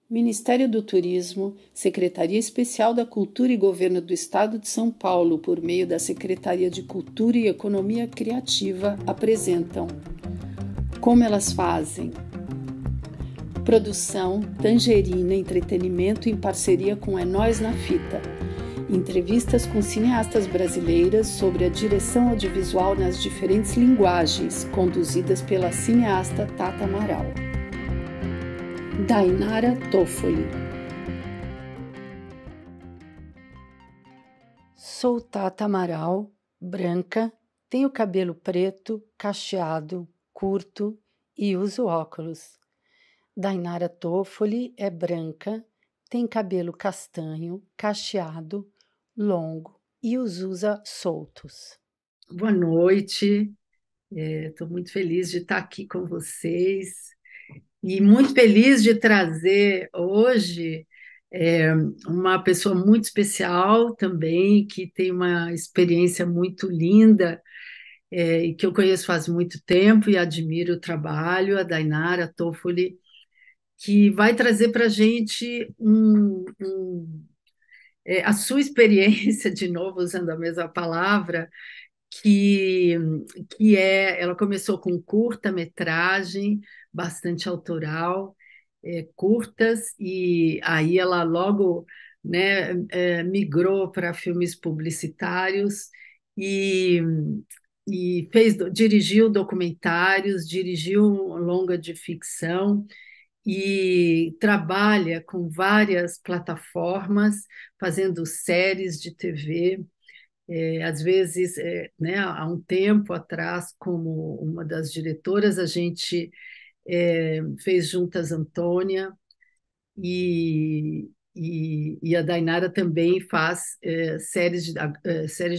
Ministério do Turismo, Secretaria Especial da Cultura e Governo do Estado de São Paulo, por meio da Secretaria de Cultura e Economia Criativa, apresentam Como Elas Fazem. Produção Tangerina Entretenimento em parceria com É Nós na Fita. Entrevistas com cineastas brasileiras sobre a direção audiovisual nas diferentes linguagens, conduzidas pela cineasta Tata Amaral. Dainara Toffoli. Sou Tata Amaral, branca, tenho cabelo preto, cacheado, curto e uso óculos. Dainara Toffoli é branca, tem cabelo castanho, cacheado, longo e os usa soltos. Boa noite, estou muito feliz de estar aqui com vocês e muito feliz de trazer hoje uma pessoa muito especial também, que tem uma experiência muito linda e que eu conheço faz muito tempo e admiro o trabalho, a Dainara Toffoli, que vai trazer para a gente a sua experiência, de novo usando a mesma palavra, que, ela começou com curta-metragem, bastante autoral, curtas, e aí ela logo, né, migrou para filmes publicitários e, dirigiu documentários, dirigiu um longa de ficção e trabalha com várias plataformas, fazendo séries de TV. Às vezes, né, há um tempo atrás, como uma das diretoras, a gente fez juntas Antônia e a Dainara também faz séries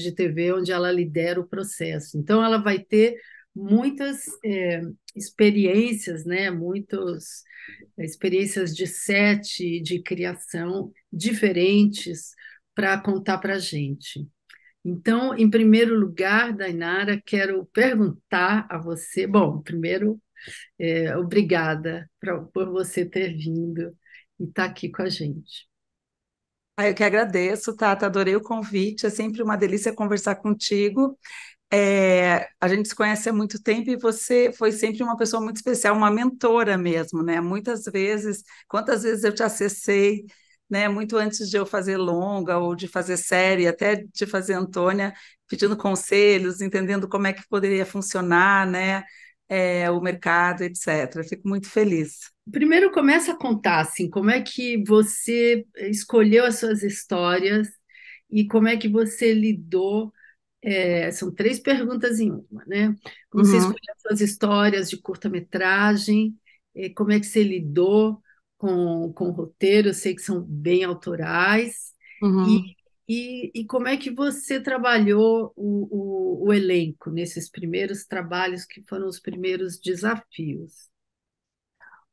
de TV onde ela lidera o processo. Então, ela vai ter muitas experiências, né, muitas experiências de set, de criação diferentes para contar para a gente. Então, em primeiro lugar, Dainara, quero perguntar a você. Bom, primeiro, obrigada por você ter vindo e estar aqui com a gente. Eu que agradeço, Tata, adorei o convite, é sempre uma delícia conversar contigo. A gente se conhece há muito tempo e você foi sempre uma pessoa muito especial, uma mentora mesmo, né? Muitas vezes, quantas vezes eu te acessei, né? Muito antes de eu fazer longa ou de fazer série, até de fazer Antônia, pedindo conselhos, entendendo como é que poderia funcionar, né? O mercado, etc. Fico muito feliz. Primeiro, começa a contar, assim, como é que você escolheu as suas histórias e como é que você lidou. São três perguntas em uma, né? Como você Uhum, escolheu as suas histórias de curta-metragem, como é que você lidou com o roteiro, eu sei que são bem autorais, e, uhum. e como é que você trabalhou o elenco nesses primeiros trabalhos, que foram os primeiros desafios.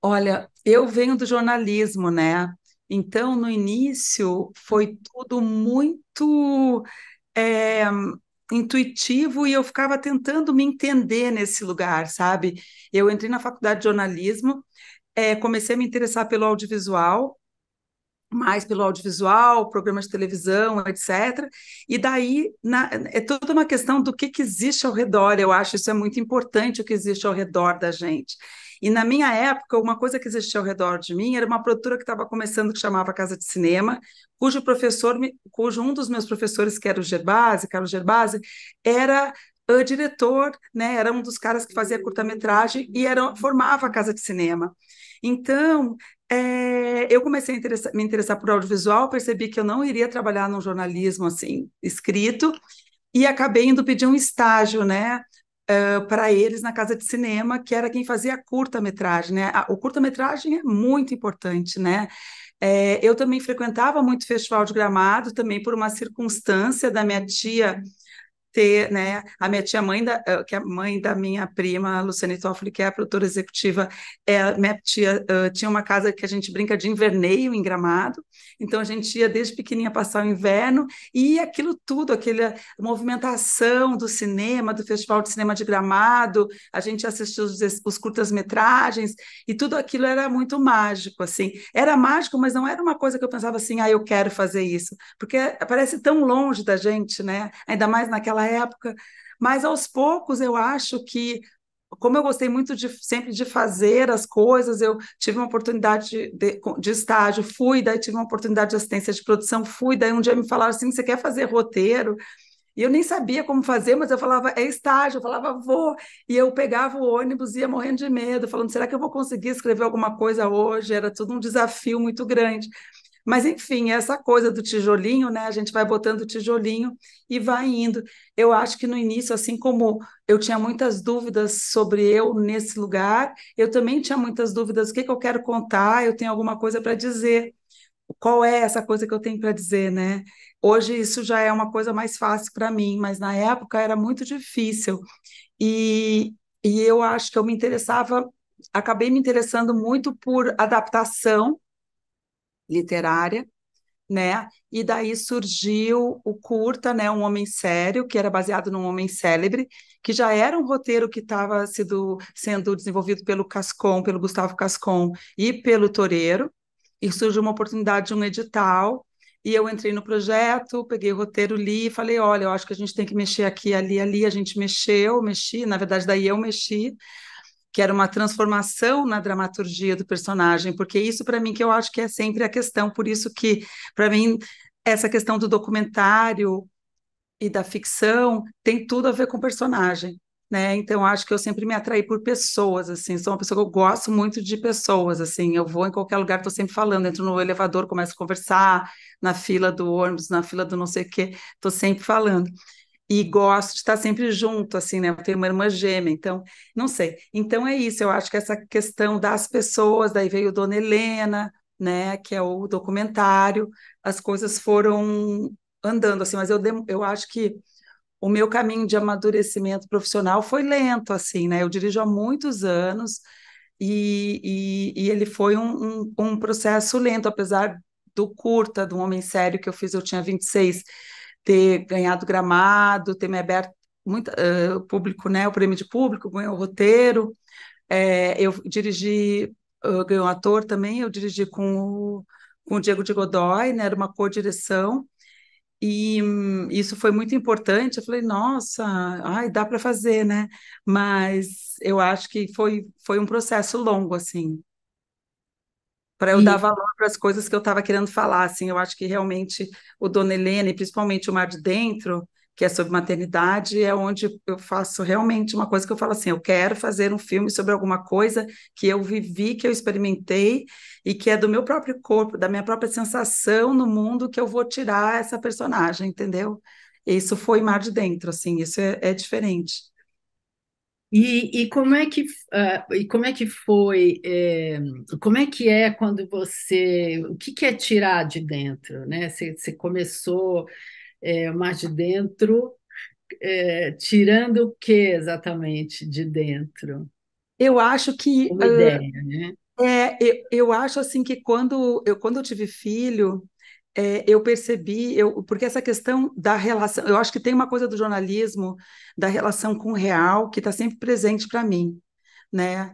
Olha, eu venho do jornalismo, né? Então, no início, foi tudo muito é, intuitivo e eu ficava tentando me entender nesse lugar, sabe? Eu entrei na faculdade de jornalismo, comecei a me interessar pelo audiovisual, mais pelo audiovisual, programas de televisão, etc. E daí é toda uma questão do que existe ao redor. Eu acho isso é muito importante, o que existe ao redor da gente. E na minha época, uma coisa que existia ao redor de mim era uma produtora que estava começando, que chamava Casa de Cinema, cujo um dos meus professores, que era o Gerbasi, Carlos Gerbasi, era diretor, né? Era um dos caras que fazia curta-metragem e formava a Casa de Cinema. Então, eu comecei me interessar por audiovisual, percebi que eu não iria trabalhar no jornalismo assim escrito e acabei indo pedir um estágio, né, para eles na casa de cinema, que era quem fazia curta-metragem, né? O curta-metragem é muito importante, né? Eu também frequentava muito Festival de Gramado, também por uma circunstância da minha tia ter, né, a minha tia mãe, que é a mãe da minha prima, Luciane Toffoli, que é a produtora executiva, minha tia tinha uma casa que a gente brinca de inverneio em Gramado, então a gente ia desde pequenininha passar o inverno, e aquilo tudo, aquela movimentação do cinema, do Festival de Cinema de Gramado, a gente assistia os curtas-metragens, e tudo aquilo era muito mágico, assim, era mágico, mas não era uma coisa que eu pensava assim, eu quero fazer isso, porque parece tão longe da gente, né? Ainda mais naquela época. Mas aos poucos eu acho que, como eu gostei muito sempre de fazer as coisas, eu tive uma oportunidade de estágio, fui, daí tive uma oportunidade de assistência de produção, fui, daí um dia me falaram assim, você quer fazer roteiro? E eu nem sabia como fazer, mas eu falava, é estágio, eu falava, vou. E eu pegava o ônibus, ia morrendo de medo, falando, será que eu vou conseguir escrever alguma coisa hoje? Era tudo um desafio muito grande. Mas, enfim, essa coisa do tijolinho, né? A gente vai botando o tijolinho e vai indo. Eu acho que no início, assim como eu tinha muitas dúvidas sobre eu nesse lugar, eu também tinha muitas dúvidas, o que que eu quero contar, eu tenho alguma coisa para dizer. Qual é essa coisa que eu tenho para dizer, né? Hoje isso já é uma coisa mais fácil para mim, mas na época era muito difícil. E, e eu acho que eu me interessava, acabei me interessando muito por adaptação literária, né? E daí surgiu o curta, né? Um Homem Sério, que era baseado num homem célebre, que já era um roteiro que estava sendo desenvolvido pelo Cascon, pelo Gustavo Cascon e pelo Toreiro, e surgiu uma oportunidade de um edital, e eu entrei no projeto, peguei o roteiro, li e falei, olha, eu acho que a gente tem que mexer aqui, ali, ali, a gente mexi, na verdade, daí eu mexi, que era uma transformação na dramaturgia do personagem, porque isso para mim que eu acho que é sempre a questão, por isso que para mim essa questão do documentário e da ficção tem tudo a ver com o personagem, né? Então acho que eu sempre me atraí por pessoas, assim, sou uma pessoa que eu gosto muito de pessoas, assim, eu vou em qualquer lugar, estou sempre falando, entro no elevador, começo a conversar, na fila do ônibus, na fila do não sei o quê, estou sempre falando e gosto de estar sempre junto, assim, né? Eu tenho uma irmã gêmea, então, não sei. Então é isso, eu acho que essa questão das pessoas, daí veio Dona Helena, né? Que é o documentário, as coisas foram andando, assim, mas eu acho que o meu caminho de amadurecimento profissional foi lento, assim, né? Eu dirijo há muitos anos e ele foi um processo lento, apesar do curta, do Homem Sério que eu fiz, eu tinha 26, ter ganhado Gramado, ter me aberto muito público, né? O prêmio de público, ganhou o roteiro. Eu dirigi, ganhou ator também, eu dirigi com o Diego de Godoy, né? Era uma co-direção. E isso foi muito importante. Eu falei, nossa, ai, dá para fazer, né? Mas eu acho que foi um processo longo, assim, para eu dar E, valor para as coisas que eu estava querendo falar, assim. Eu acho que realmente o Dona Helena, e principalmente o Mar de Dentro, que é sobre maternidade, é onde eu faço realmente uma coisa que eu falo assim, eu quero fazer um filme sobre alguma coisa que eu vivi, que eu experimentei e que é do meu próprio corpo, da minha própria sensação no mundo que eu vou tirar essa personagem, entendeu? Isso foi Mar de Dentro, assim, isso é diferente. e como é que foi, como é que é quando o que que é tirar de dentro, né? Você começou mais de dentro, tirando o que exatamente de dentro? Eu acho que Uma ideia, né? eu acho assim que quando eu tive filho, eu percebi, porque essa questão da relação, eu acho que tem uma coisa do jornalismo, da relação com o real, que está sempre presente para mim, né?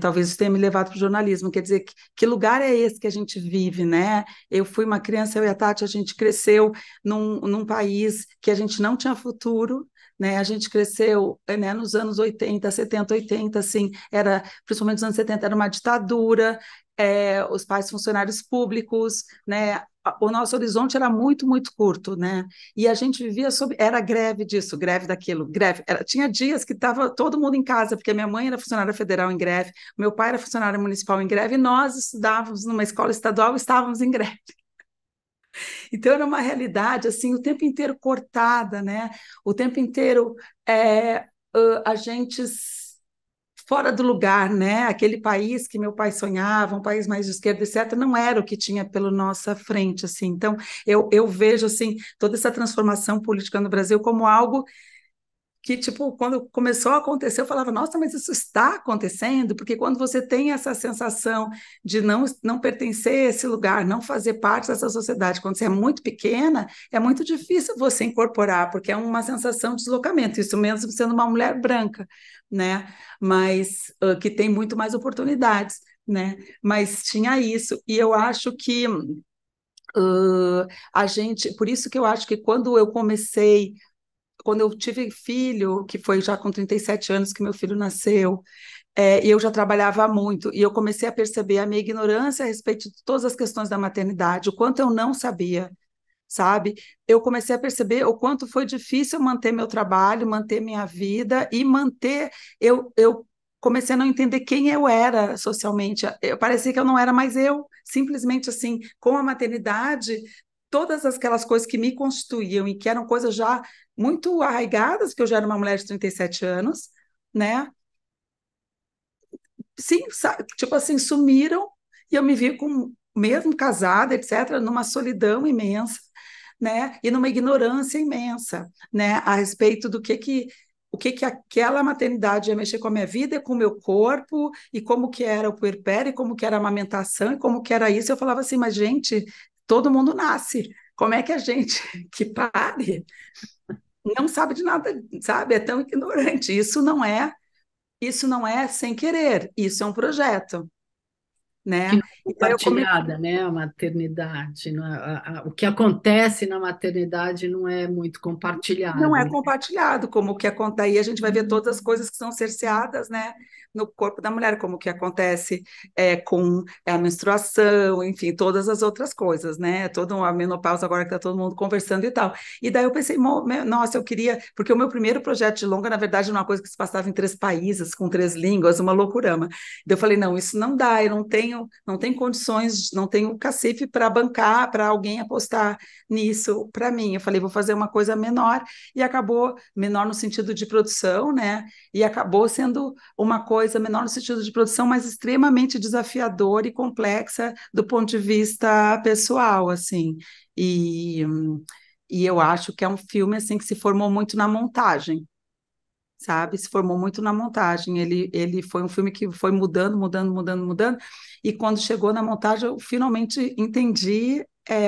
Talvez isso tenha me levado para o jornalismo, quer dizer, que lugar é esse que a gente vive, né? Eu fui uma criança, eu e a Tati, a gente cresceu num país que a gente não tinha futuro, né? A gente cresceu, né, nos anos 80, 70, 80, assim, principalmente nos anos 70, era uma ditadura, os pais funcionários públicos, né? O nosso horizonte era muito, muito curto, né? E a gente vivia era greve disso, greve daquilo, greve. Tinha dias que estava todo mundo em casa, porque minha mãe era funcionária federal em greve, meu pai era funcionário municipal em greve, e nós estudávamos numa escola estadual e estávamos em greve. Então era uma realidade assim o tempo inteiro cortada, né? O tempo inteiro a gente fora do lugar, né? Aquele país que meu pai sonhava, um país mais de esquerda, etc., não era o que tinha pela nossa frente, assim. Então, eu vejo, assim, toda essa transformação política no Brasil como algo que, tipo, quando começou a acontecer, eu falava, nossa, mas isso está acontecendo? Porque quando você tem essa sensação de não pertencer a esse lugar, não fazer parte dessa sociedade, quando você é muito pequena, é muito difícil você incorporar, porque é uma sensação de deslocamento, isso mesmo sendo uma mulher branca, né? Mas que tem muito mais oportunidades, né? Mas tinha isso, e eu acho que a gente, por isso que eu acho que quando eu tive filho, que foi já com 37 anos que meu filho nasceu, e eu já trabalhava muito, e eu comecei a perceber a minha ignorância a respeito de todas as questões da maternidade, o quanto eu não sabia, sabe? Eu comecei a perceber o quanto foi difícil manter meu trabalho, manter minha vida e manter. Eu comecei a não entender quem eu era socialmente. Eu parecia que eu não era mais eu. Simplesmente assim, com a maternidade, todas aquelas coisas que me constituíam e que eram coisas já muito arraigadas, porque eu já era uma mulher de 37 anos, né? Sim, tipo assim, sumiram e eu me vi com, mesmo casada, etc., numa solidão imensa, né? E numa ignorância imensa, né? A respeito do que aquela maternidade ia mexer com a minha vida, com o meu corpo, e como que era o puerpério, e como que era a amamentação, e como que era isso. Eu falava assim, mas gente, todo mundo nasce. Como é que a gente que pare não sabe de nada, sabe? É tão ignorante. Isso não é sem querer, isso é um projeto, Que né? não é Então eu comecei. compartilhada, né? A maternidade, o que acontece na maternidade não é muito Não compartilhado, é né? compartilhado, como o que acontece, aí a gente vai ver todas as coisas que são cerceadas, né, no corpo da mulher, como o que acontece com a menstruação, enfim, todas as outras coisas, né, toda a menopausa agora que está todo mundo conversando e tal. E daí eu pensei, nossa, eu queria, porque o meu primeiro projeto de longa, na verdade, era uma coisa que se passava em 3 países, com 3 línguas, uma loucurama. Daí eu falei, não, isso não dá, eu não tenho condições, não tenho cacife para bancar, para alguém apostar nisso para mim. Eu falei, vou fazer uma coisa menor, e acabou menor no sentido de produção, né? E acabou sendo uma coisa menor no sentido de produção, mas extremamente desafiadora e complexa do ponto de vista pessoal, assim. E, e eu acho que é um filme assim que se formou muito na montagem, sabe? Se formou muito na montagem. Ele foi um filme que foi mudando, mudando, mudando, mudando, e quando chegou na montagem, eu finalmente entendi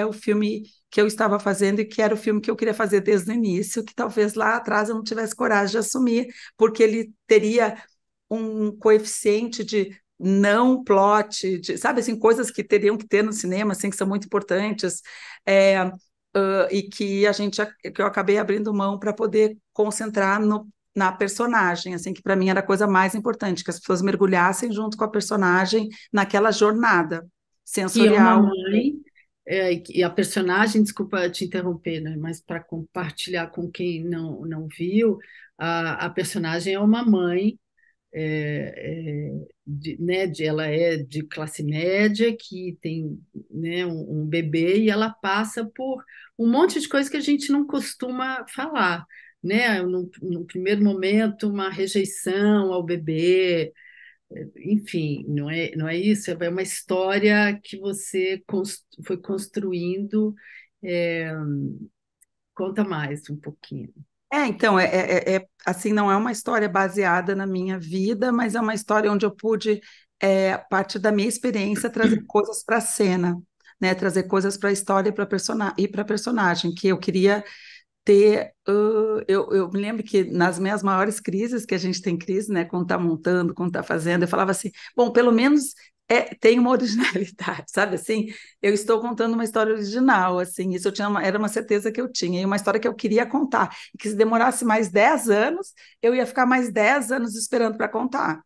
o filme que eu estava fazendo e que era o filme que eu queria fazer desde o início, que talvez lá atrás eu não tivesse coragem de assumir, porque ele teria um coeficiente de não plot, sabe, assim, coisas que teriam que ter no cinema, assim, que são muito importantes, e que eu acabei abrindo mão para poder concentrar na personagem, assim, que para mim era a coisa mais importante, que as pessoas mergulhassem junto com a personagem naquela jornada Que é uma sensorial. mãe, e a personagem, desculpa te interromper, né? Mas para compartilhar com quem não viu, a personagem é uma mãe, ela é de classe média, que tem, né, um bebê, e ela passa por um monte de coisa que a gente não costuma falar, né? No primeiro momento, uma rejeição ao bebê, enfim, não é isso, é uma história que você foi construindo. é, Conta mais um pouquinho. Então, assim, não é uma história baseada na minha vida, mas é uma história onde eu pude, a partir da minha experiência, trazer coisas para a cena, né? Trazer coisas para a história e para personagem, que eu queria ter. Eu me lembro que nas minhas maiores crises, que a gente tem crise, né? Quando está montando, quando está fazendo, eu falava assim: bom, pelo menos tem uma originalidade, sabe assim? Eu estou contando uma história original, assim, isso era uma certeza que eu tinha, e uma história que eu queria contar, e que se demorasse mais 10 anos, eu ia ficar mais 10 anos esperando para contar.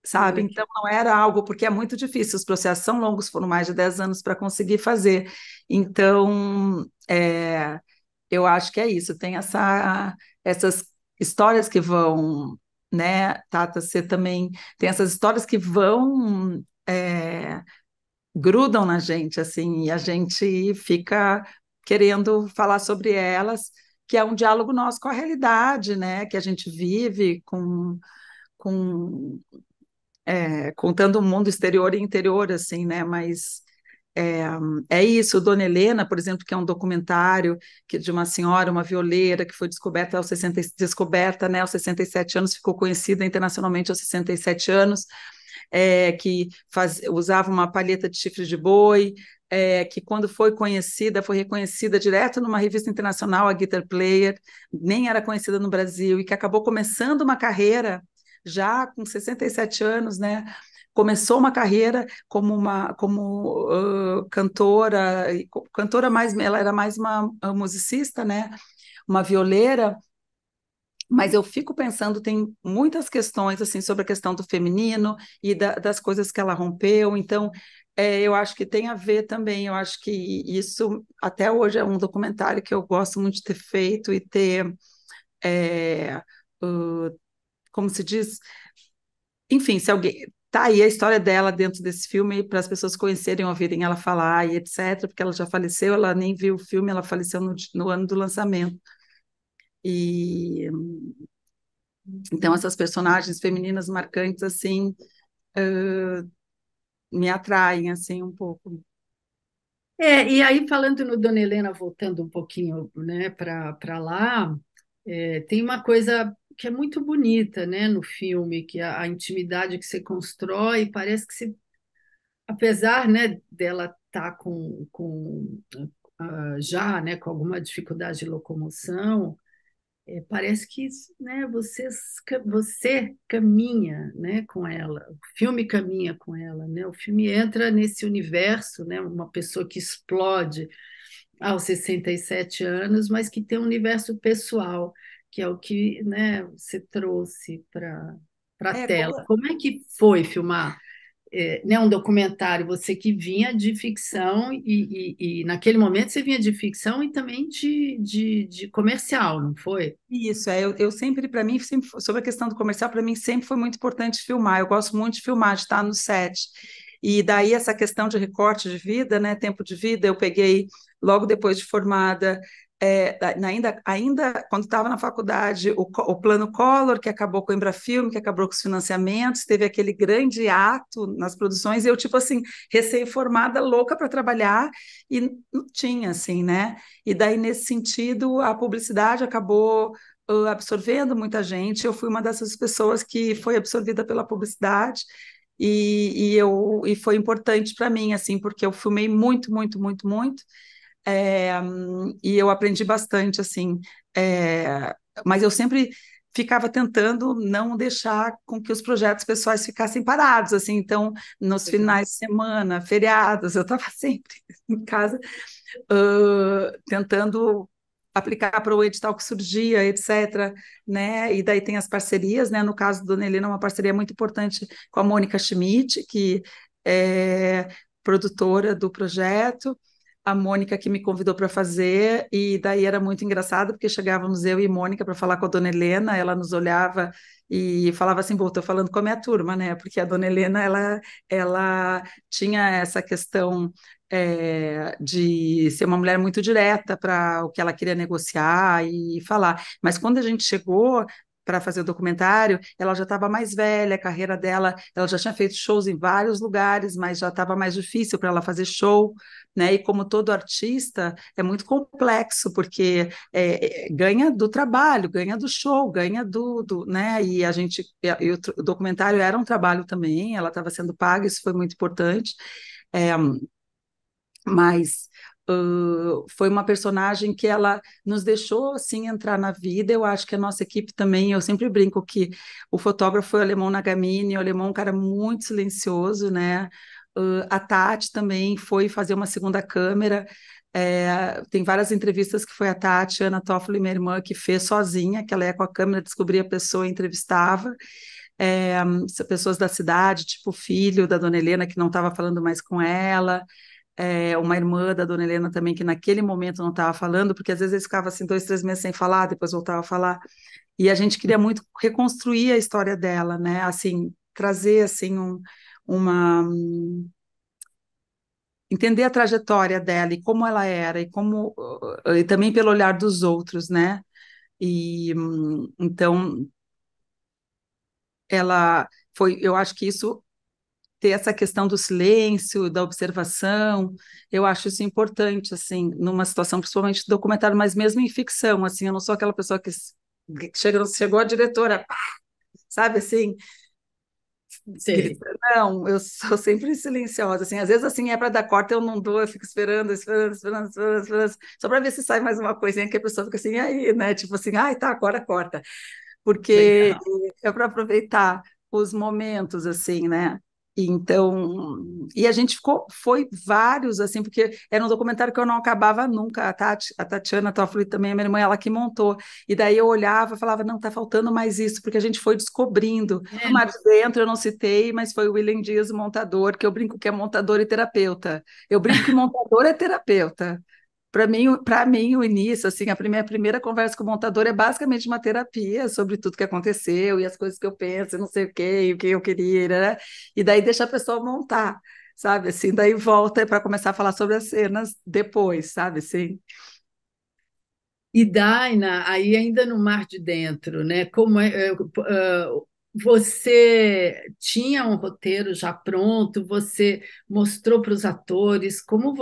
Sabe? Olha que Então, não era algo, porque é muito difícil, os processos são longos, foram mais de 10 anos para conseguir fazer. Então, eu acho que é isso, tem essas histórias que vão, né, Tata, você também tem essas histórias que vão, grudam na gente, assim, e a gente fica querendo falar sobre elas, que é um diálogo nosso com a realidade, né, que a gente vive com contando o mundo exterior e interior, assim, né? Mas é, é isso. Dona Helena, por exemplo, que é um documentário de uma senhora, uma violeira, que foi descoberta, né, aos 67 anos, ficou conhecida internacionalmente aos 67 anos, que usava uma palheta de chifre de boi, que quando foi reconhecida direto numa revista internacional, a Guitar Player, nem era conhecida no Brasil, e que acabou começando uma carreira já com 67 anos, né? Começou uma carreira como cantora, cantora mais, ela era mais uma musicista, né? Uma violeira, mas eu fico pensando, tem muitas questões assim sobre a questão do feminino e das coisas que ela rompeu, então eu acho que tem a ver também, eu acho que isso até hoje é um documentário que eu gosto muito de ter feito e ter, é, uh, como se diz, enfim, se alguém. Tá aí a história dela dentro desse filme para as pessoas conhecerem, ouvirem ela falar e etc., porque ela já faleceu, ela nem viu o filme, ela faleceu no ano do lançamento. E então essas personagens femininas marcantes assim me atraem assim um pouco. E aí, falando no Dona Helena, voltando um pouquinho, né, para lá, tem uma coisa que é muito bonita, né, no filme, que é a intimidade que você constrói, parece que você, apesar, né, dela estar já, né, com alguma dificuldade de locomoção, parece que, né, você caminha, né, com ela, o filme caminha com ela, né, o filme entra nesse universo, né, uma pessoa que explode aos 67 anos, mas que tem um universo pessoal, que é o que, né, você trouxe para a É, tela. Como é que foi filmar, né, um documentário? Você que vinha de ficção e naquele momento você vinha de ficção e também de comercial, não foi? isso, eu sempre, para mim, sobre a questão do comercial, para mim sempre foi muito importante filmar. Eu gosto muito de filmar, de estar no set. E daí essa questão de recorte de vida, né, tempo de vida, eu peguei logo depois de formada, ainda quando estava na faculdade, o plano Collor, que acabou com o Embrafilme, que acabou com os financiamentos, teve aquele grande ato nas produções, e eu, tipo assim, recém-formada, louca para trabalhar, e não tinha, assim, né? E daí, nesse sentido, a publicidade acabou absorvendo muita gente. Eu fui uma dessas pessoas que foi absorvida pela publicidade e foi importante para mim, assim, porque eu filmei muito, muito, muito, muito, é, e eu aprendi bastante, assim, mas eu sempre ficava tentando não deixar com que os projetos pessoais ficassem parados, assim, então, nos Legal. finais de semana, feriados, eu estava sempre em casa tentando aplicar para o edital que surgia, etc., né? E daí tem as parcerias, né? No caso do Dona Helena, uma parceria muito importante com a Mônica Schmidt, que é produtora do projeto, a Mônica que me convidou para fazer, e daí era muito engraçado, porque chegávamos eu e Mônica para falar com a Dona Helena, ela nos olhava e falava assim, estou falando com a minha turma, né? Porque a Dona Helena, ela tinha essa questão de ser uma mulher muito direta para o que ela queria negociar e falar. Mas quando a gente chegou para fazer o documentário, ela já estava mais velha, a carreira dela, ela já tinha feito shows em vários lugares, mas já estava mais difícil para ela fazer show, né? E como todo artista, é muito complexo, porque ganha do trabalho, ganha do show, ganha né? E a gente, o documentário era um trabalho também, ela estava sendo paga, isso foi muito importante. É, mas foi uma personagem que ela nos deixou assim entrar na vida. Eu acho que a nossa equipe também, eu sempre brinco que o fotógrafo foi o Alemão Nagamini, o Alemão é um cara muito silencioso, né? A Tati também foi fazer uma segunda câmera. Tem várias entrevistas que foi a Tati, Ana Toffoli, minha irmã, que fez sozinha, que ela ia com a câmera, descobria a pessoa e entrevistava. É, pessoas da cidade, tipo o filho da Dona Helena, que não estava falando mais com ela, uma irmã da Dona Helena também, que naquele momento não estava falando, porque às vezes eles ficavam assim 2, 3 meses sem falar, depois voltava a falar, e a gente queria muito reconstruir a história dela, né, assim, trazer, assim, uma... entender a trajetória dela e como ela era, e como... e também pelo olhar dos outros, né, então ela eu acho que isso ter essa questão do silêncio, da observação, eu acho isso importante, assim, numa situação, principalmente de documentário, mas mesmo em ficção, assim, eu não sou aquela pessoa que chegou a diretora, pá, sabe, assim, Sei. grita, não, eu sou sempre silenciosa, assim, às vezes, assim, é para dar corte, eu não dou, eu fico esperando, só para ver se sai mais uma coisinha que a pessoa fica assim, e aí, né, tipo assim, ai, tá, agora corta, porque Legal. é para aproveitar os momentos, assim, né? Então, e a gente foi vários, assim, porque era um documentário que eu não acabava nunca. A Tatiana Toffoli também, a minha irmã, ela que montou. E daí eu olhava e falava, não, tá faltando mais isso, porque a gente foi descobrindo. No É. Mar de Dentro eu não citei, mas foi o William Dias, o montador, que eu brinco que é montador e terapeuta. Eu brinco que montador é terapeuta. Para mim, o início, assim, a primeira conversa com o montador é basicamente uma terapia sobre tudo que aconteceu e as coisas que eu penso, e não sei o quê, e o que eu queria, né? E daí deixa a pessoa montar, sabe? Assim, daí volta para começar a falar sobre as cenas depois, sabe? Assim. E Daina, aí ainda no Mar de Dentro, né? Você tinha um roteiro já pronto? Você mostrou para os atores como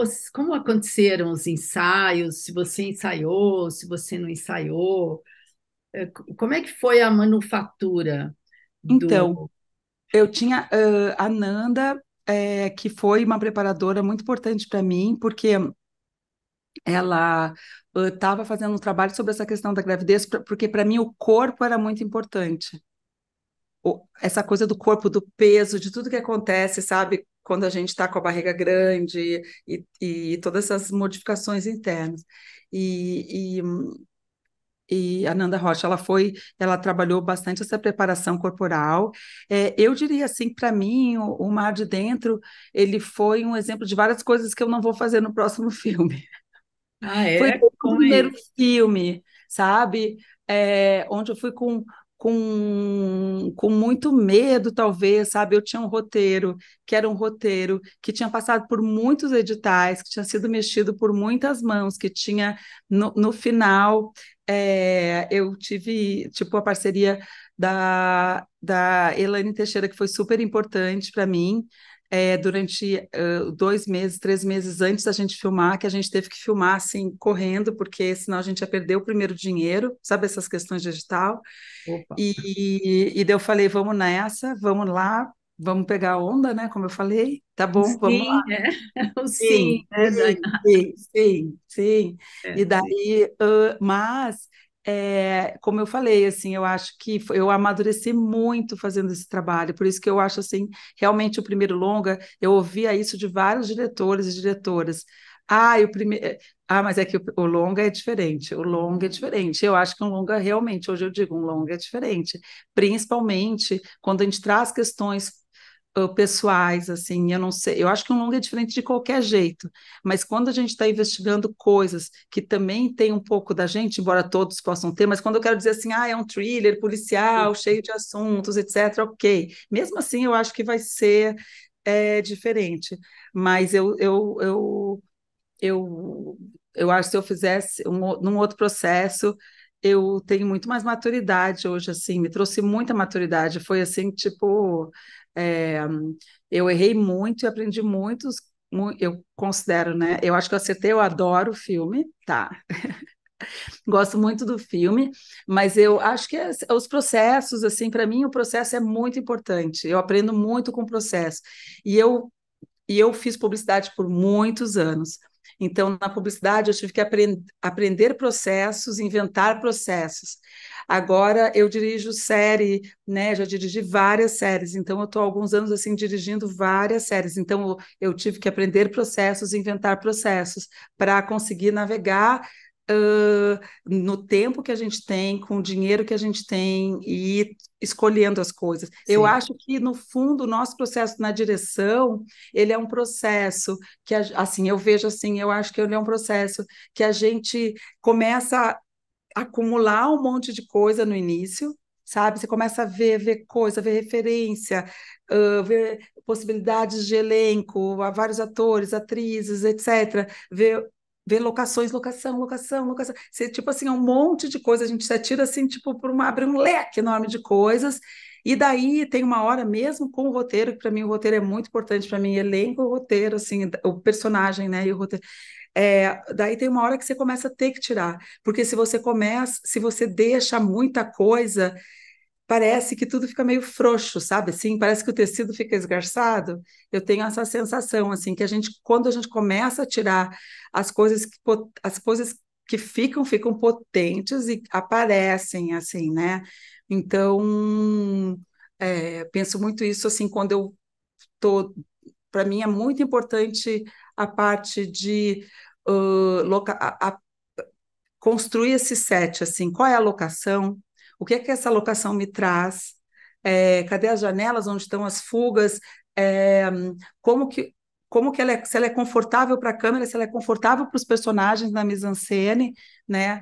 aconteceram os ensaios? Se você ensaiou, se você não ensaiou? Como é que foi a manufatura Então, do? eu tinha a Nanda, que foi uma preparadora muito importante para mim, porque ela estava fazendo um trabalho sobre essa questão da gravidez, porque para mim o corpo era muito importante. Essa coisa do corpo, do peso, de tudo que acontece, sabe? Quando a gente está com a barriga grande e todas essas modificações internas. E, e, e a Nanda Rocha, ela trabalhou bastante essa preparação corporal. Eu diria assim, para mim, o Mar de Dentro, ele foi um exemplo de várias coisas que eu não vou fazer no próximo filme. Ah, Foi é? o Como é primeiro isso? filme, sabe? Onde eu fui com muito medo, talvez, sabe? Eu tinha um roteiro, que era um roteiro que tinha passado por muitos editais, que tinha sido mexido por muitas mãos, que tinha, no final, eu tive, tipo, a parceria da Elaine Teixeira, que foi super importante para mim, durante 2 meses, 3 meses antes da gente filmar, que a gente teve que filmar assim, correndo, porque senão a gente ia perder o primeiro dinheiro, sabe, essas questões de digital. Opa. E daí eu falei, vamos nessa, vamos lá, vamos pegar a onda, né? Como eu falei, tá bom, vamos lá. Sim, é. O sim, Sim, né, Daina? sim, sim, sim, sim. É. E daí, mas, como eu falei, assim, eu acho que eu amadureci muito fazendo esse trabalho, por isso que eu acho, assim, realmente o primeiro longa, eu ouvia isso de vários diretores e diretoras. O primeiro... mas é que o longa é diferente, o longa é diferente. Eu acho que um longa realmente, hoje eu digo, um longa é diferente, principalmente quando a gente traz questões pessoais, assim, eu não sei, eu acho que um longa é diferente de qualquer jeito, mas quando a gente está investigando coisas que também tem um pouco da gente, embora todos possam ter, mas quando eu quero dizer assim, é um thriller policial, cheio de assuntos, etc., ok. Mesmo assim, eu acho que vai ser diferente, mas eu, eu acho que se eu fizesse num outro processo, eu tenho muito mais maturidade hoje, assim, me trouxe muita maturidade. Foi assim, tipo, é, eu errei muito e aprendi muitos. Eu considero, né? Eu acho que eu acertei, eu adoro o filme, tá? Gosto muito do filme, mas eu acho que os processos, assim, para mim o processo é muito importante. Eu aprendo muito com o processo. E eu e eu fiz publicidade por muitos anos. Então, na publicidade, eu tive que aprender processos, inventar processos. Agora, eu dirijo série, né? Já dirigi várias séries. Então, eu estou há alguns anos assim dirigindo várias séries. Então, eu tive que aprender processos, inventar processos para conseguir navegar no tempo que a gente tem, com o dinheiro que a gente tem e escolhendo as coisas. Eu Sim. acho que, no fundo, o nosso processo na direção, ele é um processo que, assim, eu vejo assim, eu acho que ele é um processo que a gente começa a acumular um monte de coisa no início, sabe? Você começa a ver coisa, ver referência, ver possibilidades de elenco, há vários atores, atrizes, etc. Ver locações, locação. Você, tipo assim, é um monte de coisa, a gente se atira assim, tipo, abre um leque enorme de coisas, E daí tem uma hora mesmo com o roteiro, que para mim o roteiro é muito importante para mim, elenco, o roteiro, assim, o personagem, né, e o roteiro. Daí tem uma hora que você começa a ter que tirar, porque se você deixa muita coisa, parece que tudo fica meio frouxo, sabe? Assim, parece que o tecido fica esgarçado. Eu tenho essa sensação, assim, que quando a gente começa a tirar as coisas que ficam potentes e aparecem, assim, né? Então, penso muito isso, assim, quando eu tô. Para mim é muito importante a parte de construir esse set, assim, qual é a locação, o que é que essa locação me traz, cadê as janelas onde estão as fugas, é, como que se ela é confortável para a câmera, se ela é confortável para os personagens na mise-en-scène, né?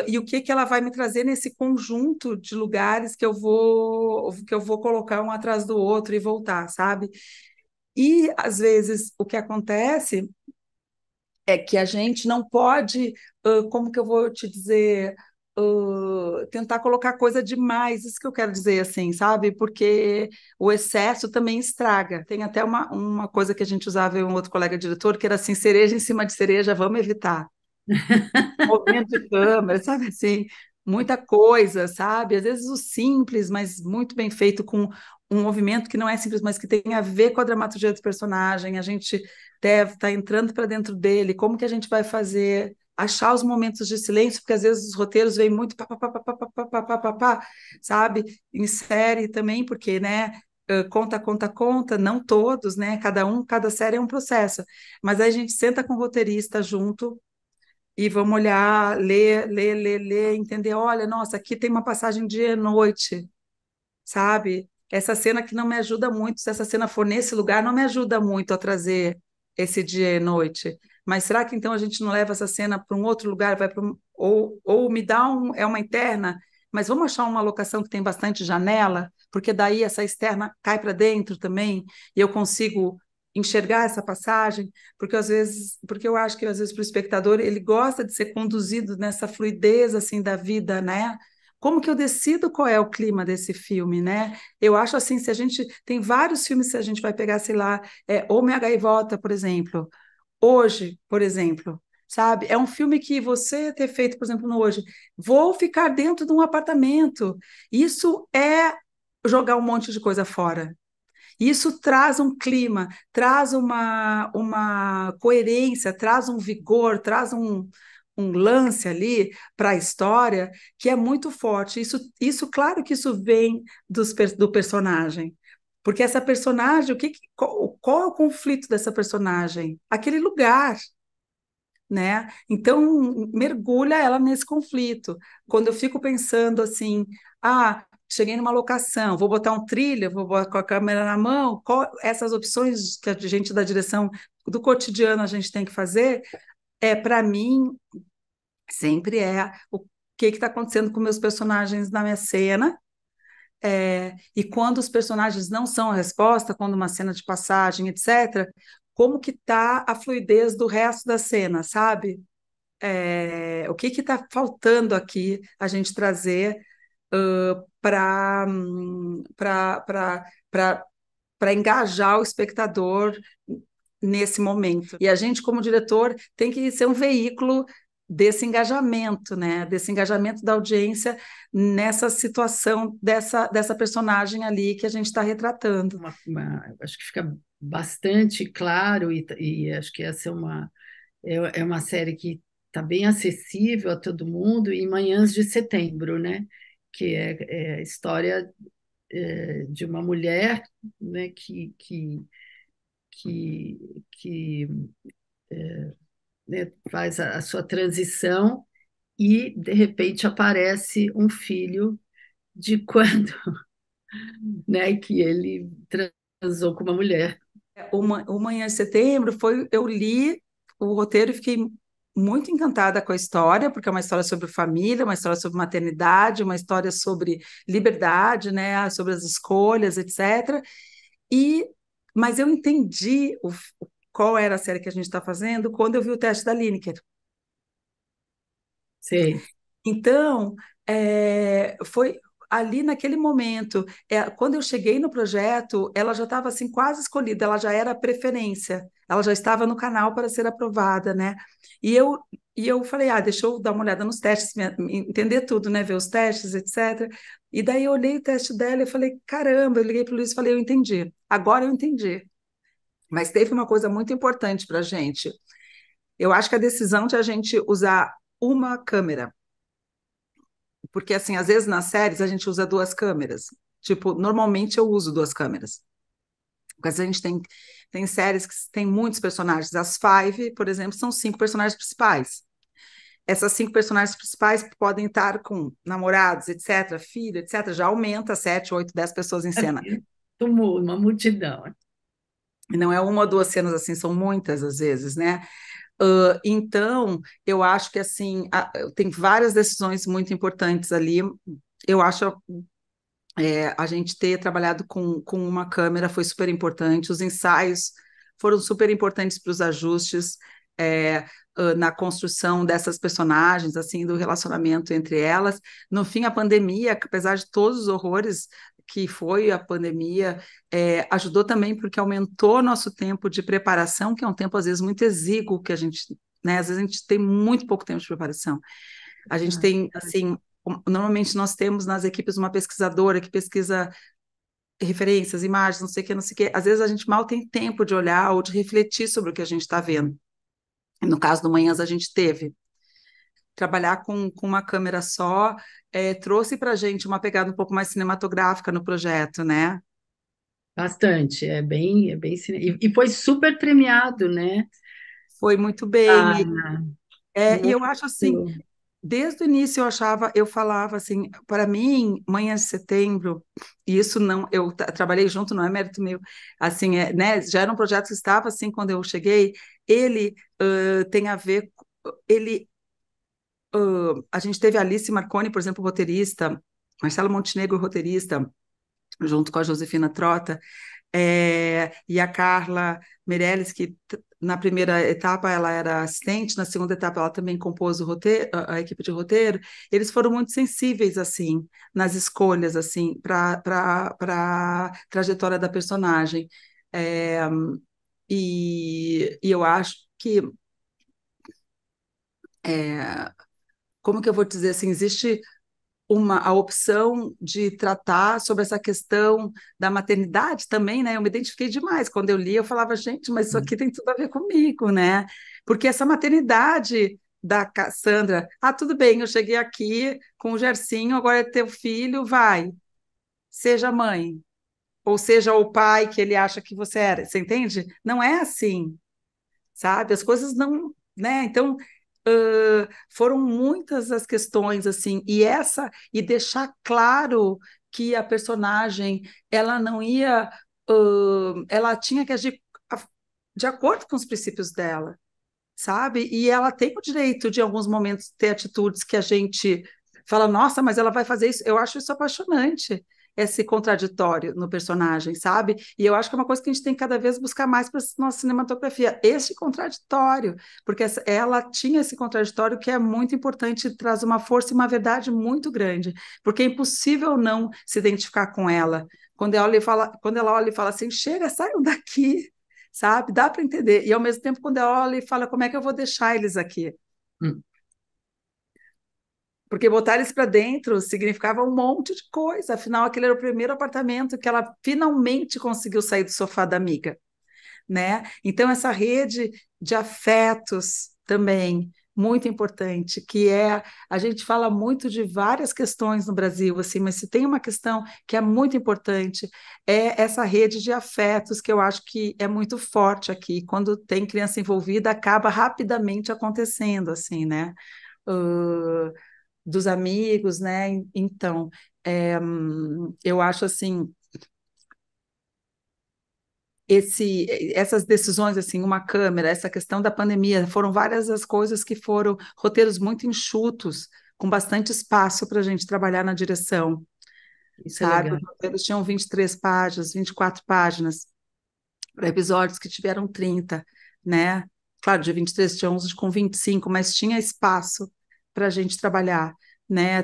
E o que que ela vai me trazer nesse conjunto de lugares que eu vou colocar um atrás do outro e voltar, sabe? E às vezes o que acontece é que a gente não pode, como que eu vou te dizer, tentar colocar coisa demais, isso que eu quero dizer, assim, sabe? Porque o excesso também estraga. Tem até uma coisa que a gente usava, eu e um outro colega diretor, que era assim, cereja em cima de cereja, vamos evitar movimento de câmera, sabe assim, muita coisa, sabe? Às vezes o simples, mas muito bem feito, com um movimento que não é simples, mas que tem a ver com a dramaturgia do personagem. A gente deve estar entrando para dentro dele. Como que a gente vai fazer? Achar os momentos de silêncio, porque às vezes os roteiros vêm muito pá, pá, pá, pá, pá, pá, pá, pá, pá, pá, sabe? Em série também, porque, né? Conta, conta, conta, não todos, né? Cada série é um processo. Mas aí a gente senta com o roteirista junto e vamos olhar, ler, ler, ler, ler, entender, olha, nossa, aqui tem uma passagem dia e noite, sabe? Essa cena que não me ajuda muito, se essa cena for nesse lugar, não me ajuda muito a trazer esse dia e noite. Mas será que então a gente não leva essa cena para um outro lugar, ou me dá é uma interna, mas vamos achar uma locação que tem bastante janela, porque daí essa externa cai para dentro também, e eu consigo enxergar essa passagem, porque eu acho que às vezes para o espectador ele gosta de ser conduzido nessa fluidez assim da vida, né? Como que eu decido qual é o clima desse filme, né? Eu acho assim, se a gente tem vários filmes, se a gente vai pegar, sei lá, O Minha Gaivota, por exemplo, Hoje, por exemplo, sabe? É um filme que você ter feito, por exemplo, no Hoje, vou ficar dentro de um apartamento. Isso é jogar um monte de coisa fora. Isso traz um clima, traz uma coerência, traz um vigor, traz um lance ali para a história que é muito forte. Claro que isso vem do personagem. Porque essa personagem, qual é o conflito dessa personagem? Aquele lugar, né? Então, mergulha ela nesse conflito. Quando eu fico pensando assim, cheguei numa locação, vou botar um thriller, vou botar com a câmera na mão, essas opções que a gente da direção do cotidiano a gente tem que fazer, para mim, sempre o que está acontecendo com meus personagens na minha cena. E quando os personagens não são a resposta, quando uma cena de passagem, etc., como que está a fluidez do resto da cena, sabe? O que está faltando aqui a gente trazer para engajar o espectador nesse momento. E a gente, como diretor, tem que ser um veículo desse engajamento, né? Desse engajamento da audiência nessa situação dessa personagem ali que a gente está retratando. Acho que fica bastante claro, e acho que essa é uma série que está bem acessível a todo mundo, em Manhãs de Setembro, né? Que é a história de uma mulher, né, que, que né, faz a sua transição e, de repente, aparece um filho de quando, né, que ele transou com uma mulher. O Manhã de Setembro eu li o roteiro e fiquei muito encantada com a história, porque é uma história sobre família, uma história sobre maternidade, uma história sobre liberdade, né, sobre as escolhas, etc. E, mas eu entendi qual era a série que a gente está fazendo quando eu vi o teste da Lineker. Sei. Então, foi. ali naquele momento, quando eu cheguei no projeto, ela já estava assim quase escolhida, ela já era a preferência, ela já estava no canal para ser aprovada, né? E eu, e eu falei, deixa eu dar uma olhada nos testes, entender tudo, né? Ver os testes, etc. E daí eu olhei o teste dela e falei, caramba, eu liguei para o Luiz e falei, eu entendi, agora eu entendi. Mas teve uma coisa muito importante para a gente. Eu acho que a decisão de a gente usar uma câmera, porque assim, às vezes nas séries a gente usa duas câmeras. Tipo, normalmente eu uso duas câmeras. Porque a gente tem séries que tem muitos personagens. As Five, por exemplo, são 5 personagens principais. Essas 5 personagens principais podem estar com namorados, etc., filho, etc. Já aumenta 7, 8, 10 pessoas em cena. Uma multidão. E não é uma ou duas cenas assim, são muitas às vezes, né? Então, eu acho que assim, tem várias decisões muito importantes ali. Eu acho a gente ter trabalhado com uma câmera foi super importante, os ensaios foram super importantes para os ajustes, na construção dessas personagens, assim, do relacionamento entre elas. No fim, a pandemia, apesar de todos os horrores que foi a pandemia, ajudou também porque aumentou nosso tempo de preparação, que é um tempo, às vezes, muito exíguo, que a gente, né, às vezes a gente tem muito pouco tempo de preparação. A gente tem, assim, normalmente nós temos nas equipes uma pesquisadora que pesquisa referências, imagens, não sei o que, não sei o que. Às vezes a gente mal tem tempo de olhar ou de refletir sobre o que a gente está vendo. No caso do Manhãs, a gente teve. Trabalhar com uma câmera só trouxe para a gente uma pegada um pouco mais cinematográfica no projeto, né? Bastante, e foi super premiado, né? Foi muito bem. Ah, E eu acho assim, muito. desde o início eu falava assim, para mim, Manhãs de Setembro, e isso não, eu trabalhei junto, não é mérito meu, assim, né, já era um projeto que estava assim quando eu cheguei, ele tem a ver, ele, a gente teve a Alice Marconi, por exemplo, roteirista, Marcelo Montenegro, roteirista, junto com a Josefina Trota, e a Carla Meirelles, que na primeira etapa ela era assistente, na segunda etapa ela também compôs o roteiro, a equipe de roteiro. Eles foram muito sensíveis assim nas escolhas assim para a trajetória da personagem. É, e eu acho que como que eu vou dizer assim, existe a opção de tratar sobre essa questão da maternidade também, né? Eu me identifiquei demais. Quando eu li, eu falava, gente, mas isso aqui tem tudo a ver comigo, né? Porque essa maternidade da Cassandra, tudo bem, eu cheguei aqui com o Gercinho, agora é teu filho, vai, seja mãe, ou seja o pai que ele acha que você era, você entende? Não é assim, sabe? As coisas não, né? Então, foram muitas as questões assim, e deixar claro que a personagem ela não ia, ela tinha que agir de acordo com os princípios dela, sabe? E ela tem o direito de, em alguns momentos, ter atitudes que a gente fala, nossa, mas ela vai fazer isso. Eu acho isso apaixonante, esse contraditório no personagem, sabe? E eu acho que é uma coisa que a gente tem que cada vez buscar mais para a nossa cinematografia, esse contraditório, porque ela tinha esse contraditório que é muito importante, traz uma força e uma verdade muito grande, porque é impossível não se identificar com ela. Quando ela olha e fala assim, chega, saiam daqui, sabe? Dá para entender. E ao mesmo tempo, quando ela olha e fala, como é que eu vou deixar eles aqui? Hum. Porque botar eles para dentro significava um monte de coisa. Afinal, aquele era o primeiro apartamento que ela finalmente conseguiu sair do sofá da amiga, né? Então, essa rede de afetos também muito importante, que a gente fala muito de várias questões no Brasil, assim, mas se tem uma questão que é muito importante, é essa rede de afetos que eu acho que é muito forte aqui. Quando tem criança envolvida, acaba rapidamente acontecendo, assim, né? Uh, dos amigos, né? Então, eu acho assim essas decisões, assim, uma câmera, essa questão da pandemia, foram várias as coisas que foram roteiros muito enxutos, com bastante espaço para a gente trabalhar na direção, Isso é sabe? legal. Os roteiros tinham 23 páginas, 24 páginas, para episódios que tiveram 30, né? Claro, de 23 tinha uns com 25, mas tinha espaço para a gente trabalhar, né?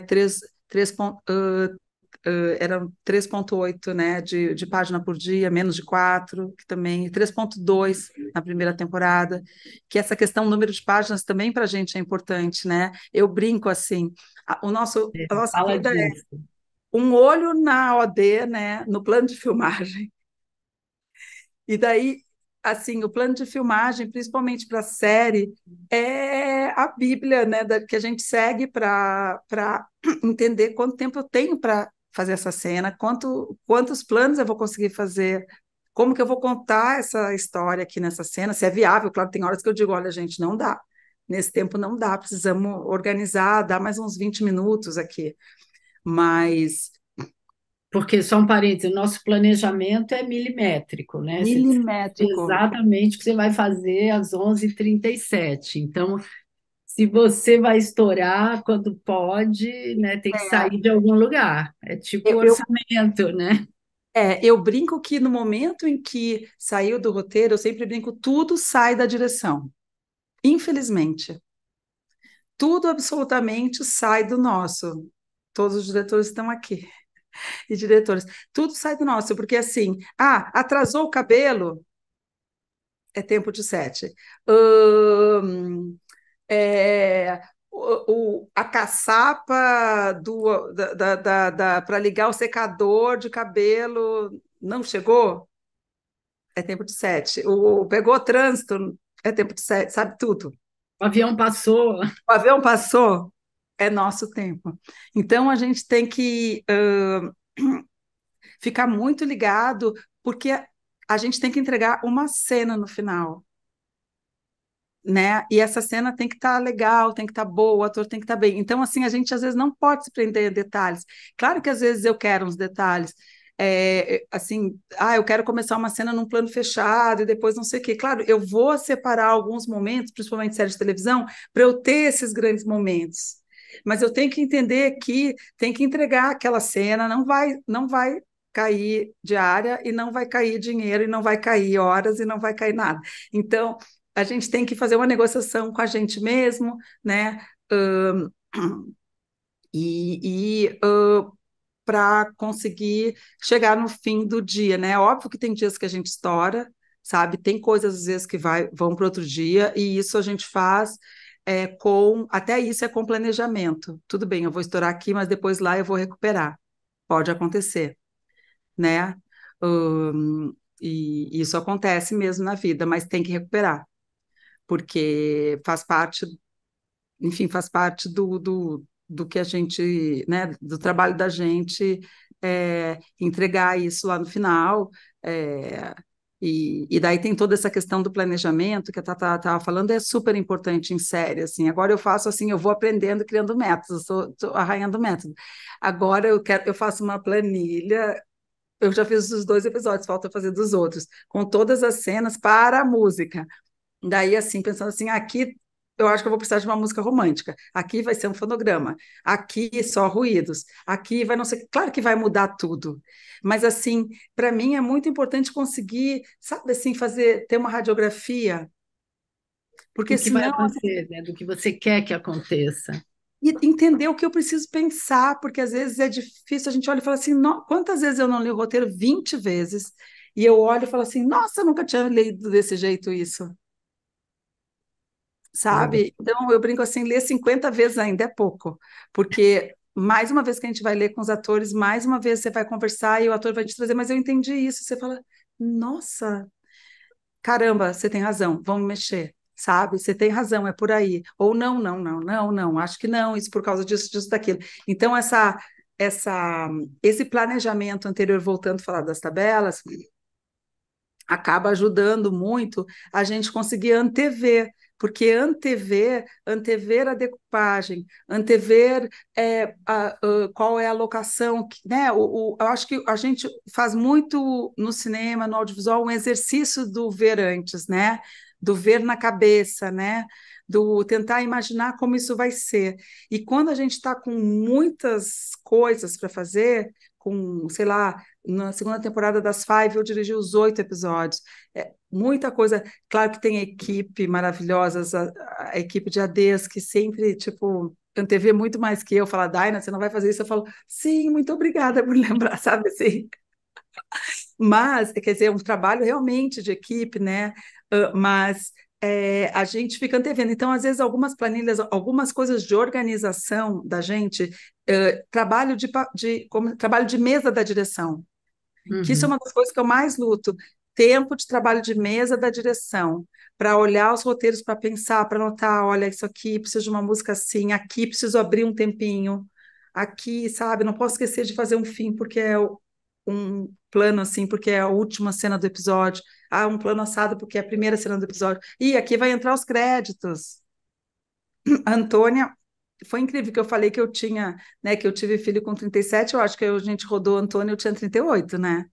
eram 3,8, né, de página por dia, menos de 4, que também, 3,2 na primeira temporada, que essa questão do número de páginas também para a gente é importante, né? Eu brinco assim, a nossa Fala vida é disso. um olho na OD, né, no plano de filmagem. E daí, assim, o plano de filmagem, principalmente para a série, é a Bíblia, né, que a gente segue para entender quanto tempo eu tenho para fazer essa cena, quantos planos eu vou conseguir fazer, como que eu vou contar essa história aqui nessa cena, se é viável. Claro, tem horas que eu digo, olha, gente, não dá. Nesse tempo não dá, precisamos organizar, dar mais uns 20 minutos aqui. Mas Porque, só um parênteses, o nosso planejamento é milimétrico, né? Você sabe milimétrico. exatamente o que você vai fazer às 11h37. Então, se você vai estourar quando pode, né, tem que sair de algum lugar. É tipo Eu, eu orçamento, né? eu brinco que no momento em que saiu do roteiro, eu sempre brinco, tudo sai da direção. Infelizmente, tudo absolutamente sai do nosso. Todos os diretores estão aqui, e diretores, tudo sai do nosso, porque assim, atrasou o cabelo, é tempo de sete. Hum, a caçapa para ligar o secador de cabelo não chegou? É tempo de sete. Pegou o trânsito, é tempo de sete, sabe tudo. O avião passou. O avião passou, é nosso tempo. Então a gente tem que ficar muito ligado, porque a gente tem que entregar uma cena no final, né? E essa cena tem que estar legal, tem que estar boa, o ator tem que estar bem. Então, assim, a gente às vezes não pode se prender em detalhes. Claro que às vezes eu quero uns detalhes. Assim, eu quero começar uma cena num plano fechado e depois não sei o quê. Claro, eu vou separar alguns momentos, principalmente séries de televisão, para eu ter esses grandes momentos. Mas eu tenho que entender que tem que entregar aquela cena, não vai cair diária e não vai cair dinheiro e não vai cair horas e não vai cair nada. Então, a gente tem que fazer uma negociação com a gente mesmo, né? Ahn, e para conseguir chegar no fim do dia, né? Óbvio que tem dias que a gente estoura, sabe? Tem coisas às vezes que vão para outro dia, e isso a gente faz até isso é com planejamento. Tudo bem, eu vou estourar aqui, mas depois lá eu vou recuperar. Pode acontecer, né? E isso acontece mesmo na vida, mas tem que recuperar, porque faz parte, enfim, faz parte do que a gente, né, do trabalho da gente, entregar isso lá no final. é, e daí tem toda essa questão do planejamento que a Tata estava falando, é super importante em série, assim. Agora eu faço assim, eu vou aprendendo, criando métodos, sou a rainha do método. Agora eu faço uma planilha. Eu já fiz os 2 episódios, falta fazer dos outros, com todas as cenas para a música. Daí, assim, pensando assim, aqui eu acho que eu vou precisar de uma música romântica. Aqui vai ser um fonograma. Aqui só ruídos. Aqui vai não ser. Claro que vai mudar tudo. Mas, assim, para mim é muito importante conseguir, sabe, assim, ter uma radiografia, porque Do que vai senão. acontecer, né? Do que você quer que aconteça. E entender o que eu preciso pensar, porque às vezes é difícil. A gente olha e fala assim: quantas vezes eu não li o roteiro? 20 vezes. E eu olho e falo assim: nossa, eu nunca tinha lido desse jeito isso. Sabe? Então, eu brinco assim, ler 50 vezes ainda é pouco, porque mais uma vez que a gente vai ler com os atores, mais uma vez você vai conversar e o ator vai te trazer, mas eu entendi isso. Você fala, nossa, caramba, você tem razão, vamos mexer, sabe? Você tem razão, é por aí. Ou não, não, não, não, não, acho que não, isso por causa disso, disso, daquilo. Então, esse planejamento anterior, voltando a falar das tabelas, acaba ajudando muito a gente conseguir antever, porque antever a decupagem, antever qual é a locação, né? Eu acho que a gente faz muito no cinema, no audiovisual, um exercício do ver antes, né? Do ver na cabeça, né? Do tentar imaginar como isso vai ser. E quando a gente está com muitas coisas para fazer, sei lá, na segunda temporada das Five, eu dirigi os 8 episódios. Muita coisa. Claro que tem equipe maravilhosa, a equipe de ADs que sempre, tipo, antever muito mais que eu, falar, Daina, você não vai fazer isso, eu falo, sim, muito obrigada por lembrar, sabe assim? Mas, quer dizer, é um trabalho realmente de equipe, né? Mas a gente fica antevendo. Então, às vezes, algumas planilhas, algumas coisas de organização da gente, trabalho de mesa da direção, que isso é Uhum. uma das coisas que eu mais luto. Tempo de trabalho de mesa da direção, para olhar os roteiros, para pensar, para notar, olha, isso aqui preciso de uma música assim, aqui preciso abrir um tempinho, aqui, sabe, não posso esquecer de fazer um fim, porque um plano assim, porque é a última cena do episódio, um plano assado, porque é a primeira cena do episódio, e aqui vai entrar os créditos. A Antônia, foi incrível que eu falei que eu tinha, né, que eu tive filho com 37, eu acho que a gente rodou Antônia, eu tinha 38, né?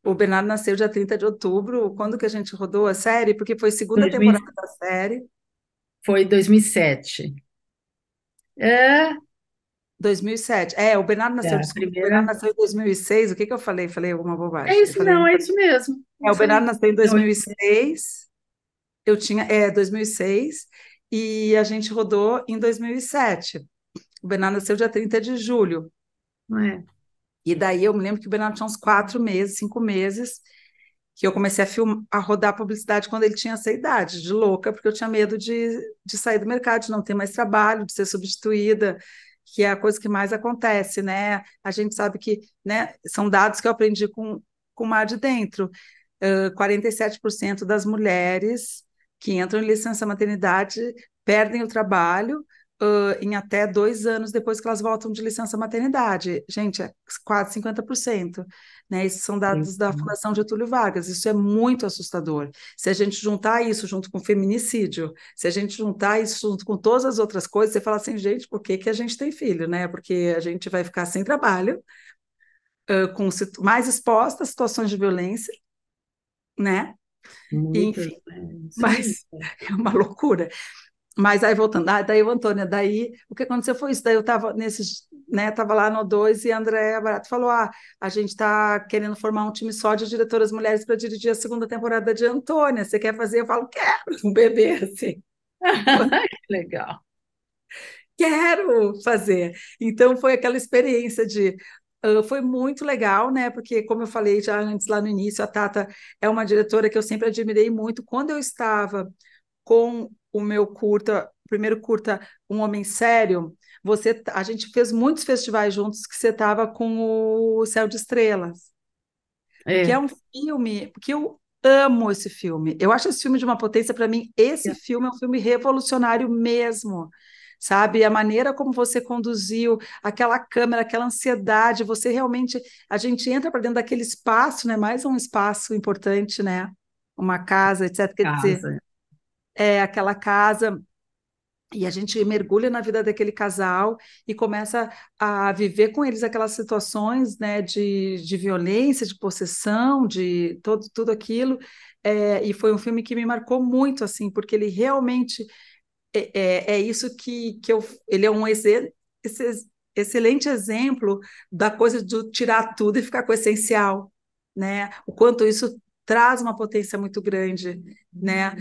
O Bernardo nasceu dia 30 de outubro. Quando que a gente rodou a série? Porque foi segunda 2000 temporada da série, Foi 2007. É, 2007. O Bernardo nasceu, a desculpa, o Bernardo primeira. nasceu em 2006. O que que eu falei? Falei alguma bobagem. É Eu isso, não, falei, é isso mesmo. o Isso Bernardo aí. nasceu em Não, 2006. Eu tinha, 2006. E a gente rodou em 2007. O Bernardo nasceu dia 30 de julho. não é. E daí eu me lembro que o Bernardo tinha uns 4 meses, 5 meses, que eu comecei a rodar publicidade quando ele tinha essa idade, de louca, porque eu tinha medo de sair do mercado, de não ter mais trabalho, de ser substituída, que é a coisa que mais acontece, né? A gente sabe que, né, são dados que eu aprendi com o mar de dentro. 47% das mulheres que entram em licença maternidade perdem o trabalho em até 2 anos depois que elas voltam de licença maternidade. Gente, é quase 50%, né? Esses são dados da Fundação Getúlio Vargas. Isso é muito assustador. Se a gente juntar isso junto com feminicídio, se a gente juntar isso junto com todas as outras coisas, você fala assim, gente, por que que a gente tem filho, né? Porque a gente vai ficar sem trabalho, mais exposta a situações de violência, né? Muitas, Enfim, né? Isso aí. mas é uma loucura. Mas aí voltando, daí o Antônio, daí o que aconteceu foi isso, daí eu estava nesses, né, estava lá no 2 e a Andréa Barato falou, a gente está querendo formar um time só de diretoras mulheres para dirigir a segunda temporada de Antônia, você quer fazer? Eu falo, quero, um bebê assim, Que legal. quero fazer. Então foi aquela experiência foi muito legal, né? Porque, como eu falei já antes lá no início, a Tata é uma diretora que eu sempre admirei muito. Quando eu estava com o meu curta, o primeiro curta, Um Homem Sério, a gente fez muitos festivais juntos que você estava com o Céu de Estrelas, que é É. um filme que eu amo esse filme. Eu acho esse filme de uma potência, para mim, esse filme é um filme revolucionário mesmo. Sabe, a maneira como você conduziu aquela câmera, aquela ansiedade, você realmente, a gente entra para dentro daquele espaço, né? Mais um espaço importante, né? Uma casa, etc. Quer dizer, Casa. aquela casa e a gente mergulha na vida daquele casal e começa a viver com eles aquelas situações, né, de violência, de possessão, de tudo aquilo. E foi um filme que me marcou muito, assim, porque ele realmente é isso ele é um excelente exemplo da coisa de tirar tudo e ficar com o essencial, né? O quanto isso traz uma potência muito grande, né,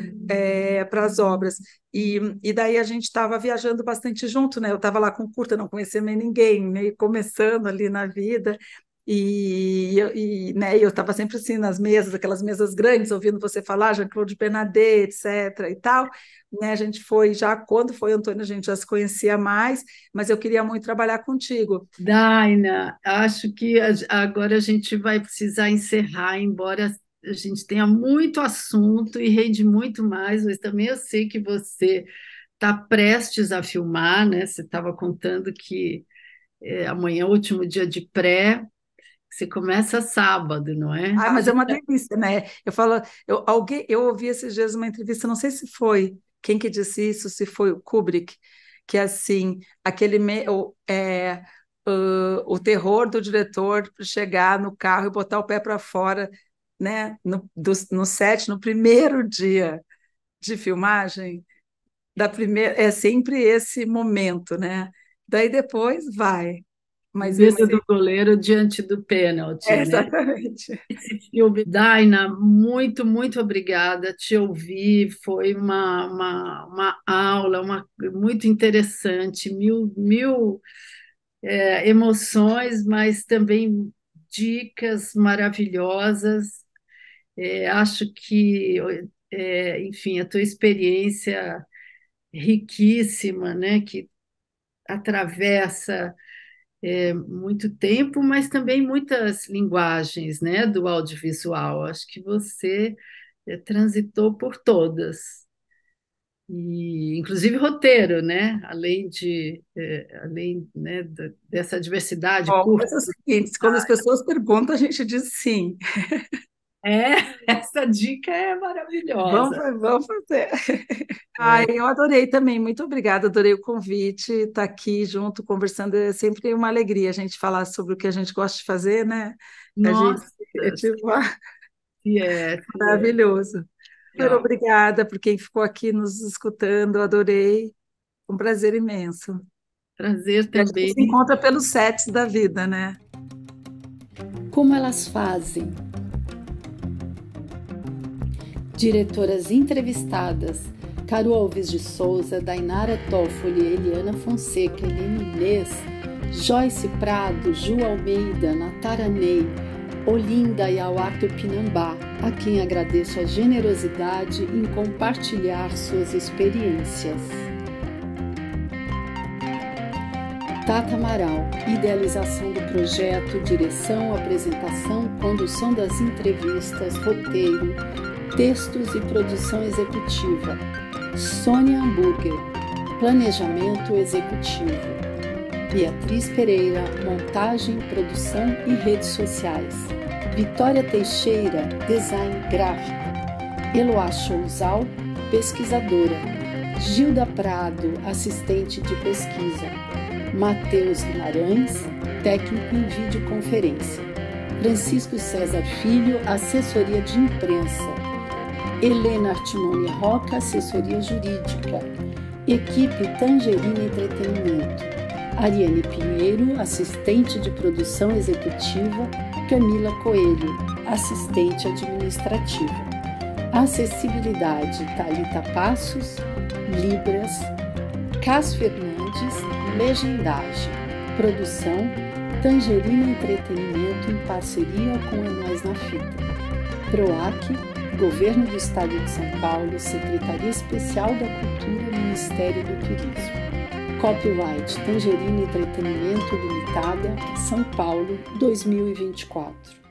para as obras. E daí a gente estava viajando bastante junto, né? Eu estava lá com curta, não conhecia nem ninguém, meio começando ali na vida. Né, eu estava sempre assim nas mesas, aquelas mesas grandes, ouvindo você falar, Jean-Claude Bernardet, etc. e tal, né? A gente foi já, quando foi Antônio, a gente já se conhecia mais, mas eu queria muito trabalhar contigo. Daina, acho que agora a gente vai precisar encerrar, embora a gente tenha muito assunto e rende muito mais, mas também eu sei que você está prestes a filmar, né? Você estava contando que amanhã é o último dia de pré, você começa sábado, não é? Mas é uma delícia, né? Eu falo, eu ouvi esses dias uma entrevista, não sei se foi quem que disse isso, se foi o Kubrick, que é assim, o terror do diretor chegar no carro e botar o pé para fora, né? No set, no primeiro dia de filmagem, é sempre esse momento, né? Daí depois vai. Mas Medo do goleiro diante do pênalti, né? exatamente. Filme. Daina, muito, muito obrigada. Te ouvir foi uma aula. aula, muito interessante, mil emoções, mas também dicas maravilhosas. Acho que, enfim, a tua experiência riquíssima, né, que atravessa muito tempo, mas também muitas linguagens, né, do audiovisual. Acho que você transitou por todas. E, inclusive roteiro, né? Além, né, dessa diversidade Bom, curta. mas é o seguinte, quando as pessoas perguntam, a gente diz sim. É, essa dica é maravilhosa. Vamos fazer. Ai, É, eu adorei também, muito obrigada, adorei o convite, estar aqui junto, conversando, é sempre uma alegria a gente falar sobre o que a gente gosta de fazer, né? A gente nossa, é tipo se é, maravilhoso. Super legal. obrigada por quem ficou aqui nos escutando, adorei, um prazer imenso. Prazer E a gente também. se encontra pelos sets da vida, né? Como elas fazem? Diretoras entrevistadas: Caro Alves de Souza, Dainara Toffoli, Eliana Fonseca, Helene Inês, Joyce Prado, Ju Almeida, Natara Ney, Olinda Yauá Tupinambá, a quem agradeço a generosidade em compartilhar suas experiências. Tata Amaral, idealização do projeto, direção, apresentação, condução das entrevistas, roteiro, textos e produção executiva. Sônia Hamburger, planejamento executivo. Beatriz Pereira, montagem, produção e redes sociais. Vitória Teixeira, design gráfico. Eloá Chouzal, pesquisadora. Gilda Prado, assistente de pesquisa. Matheus Guimarães, técnico em videoconferência. Francisco César Filho, assessoria de imprensa. Helena Artimoni Roca, assessoria jurídica. Equipe Tangerina Entretenimento. Ariane Pinheiro, assistente de produção executiva. Camila Coelho, assistente administrativa. Acessibilidade, Thalita Passos. Libras. Cas Fernandes, legendagem. Produção, Tangerina Entretenimento em parceria com É Nós na Fita. PROAC, Governo do Estado de São Paulo, Secretaria Especial da Cultura, Ministério do Turismo. Copyright Tangerina Entretenimento Limitada, São Paulo, 2024.